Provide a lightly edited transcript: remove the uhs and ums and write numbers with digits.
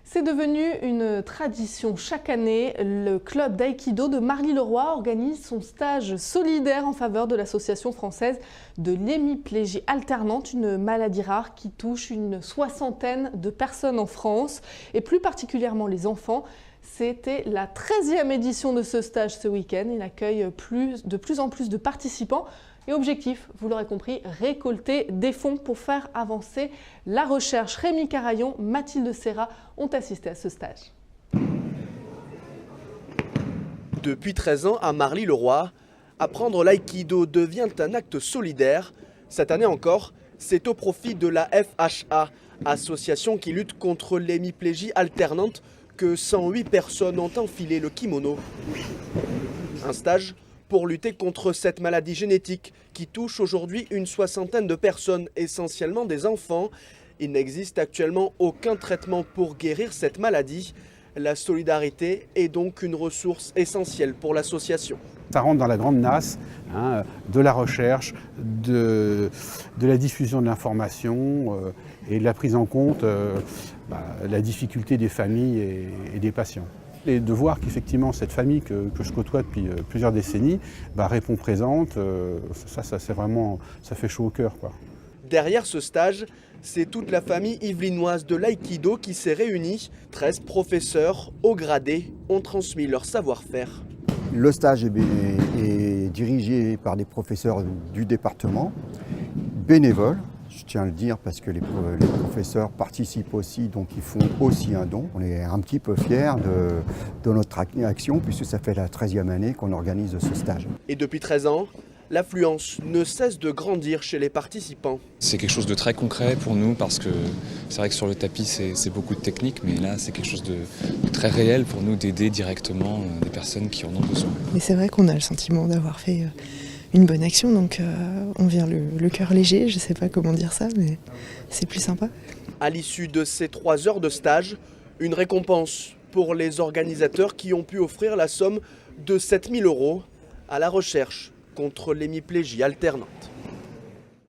C'est devenu une tradition. Chaque année, le club d'aïkido de Marly-le-Roi organise son stage solidaire en faveur de l'association française de l'hémiplégie alternante, une maladie rare qui touche une soixantaine de personnes en France, et plus particulièrement les enfants. C'était la 13e édition de ce stage ce week-end. Il accueille de plus en plus de participants. Et objectif, vous l'aurez compris, récolter des fonds pour faire avancer la recherche. Rémi Carayon, Mathilde Serra ont assisté à ce stage. Depuis 13 ans, à Marly-le-Roi, apprendre l'aïkido devient un acte solidaire. Cette année encore, c'est au profit de la FHA, association qui lutte contre l'hémiplégie alternante, que 108 personnes ont enfilé le kimono. Un stage pour lutter contre cette maladie génétique qui touche aujourd'hui une soixantaine de personnes, essentiellement des enfants. Il n'existe actuellement aucun traitement pour guérir cette maladie. La solidarité est donc une ressource essentielle pour l'association. Ça rentre dans la grande nasse de la recherche, de la diffusion de l'information et de la prise en compte la difficulté des familles et des patients. Et de voir qu'effectivement cette famille que je côtoie depuis plusieurs décennies répond présente, c'est vraiment, ça fait chaud au cœur, quoi. Derrière ce stage, c'est toute la famille yvelinoise de l'aïkido qui s'est réunie. 13 professeurs haut gradés ont transmis leur savoir-faire. Le stage est dirigé par des professeurs du département, bénévoles. Je tiens à le dire parce que les professeurs participent aussi, donc ils font aussi un don. On est un petit peu fiers de notre action puisque ça fait la 13e année qu'on organise ce stage. Et depuis 13 ans, l'affluence ne cesse de grandir chez les participants. C'est quelque chose de très concret pour nous parce que c'est vrai que sur le tapis c'est beaucoup de technique, mais là c'est quelque chose de très réel pour nous d'aider directement des personnes qui en ont besoin. Mais c'est vrai qu'on a le sentiment d'avoir fait une bonne action, donc on vient le cœur léger, je ne sais pas comment dire ça, mais c'est plus sympa. À l'issue de ces 3 heures de stage, une récompense pour les organisateurs qui ont pu offrir la somme de 7 000 € à la recherche contre l'hémiplégie alternante.